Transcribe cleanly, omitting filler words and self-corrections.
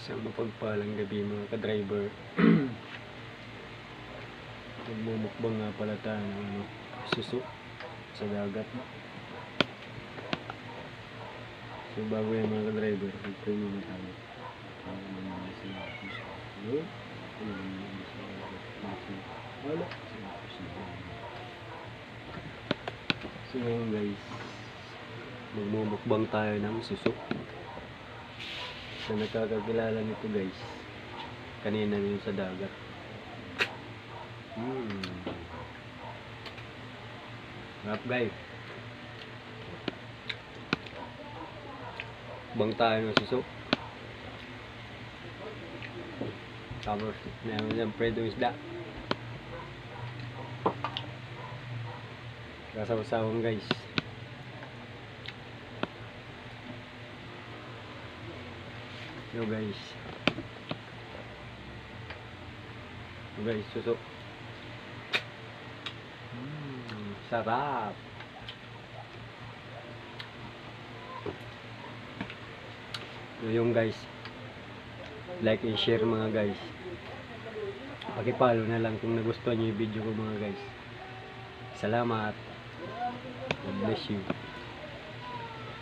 Isang mapagpalang gabi mga ka-driver. Magmumukbang nga pala tayo ng suso sa dagat. So bago yan mga ka-driver, mag-pray muna tayo. So ngayon guys, magmumukbang tayo ng suso. Sa nakakakilala nito guys, kanina yun sa dagat. Rap guys, bang tayo ng suso. Tapos meron yung predo isda. Kasaw-sawang guys. Yo guys. Yo guys, suso. Sarap. So yung guys, like and share mga guys. Pakipalo na lang kung nagustuhan niyo yung video ko mga guys. Salamat. God bless you.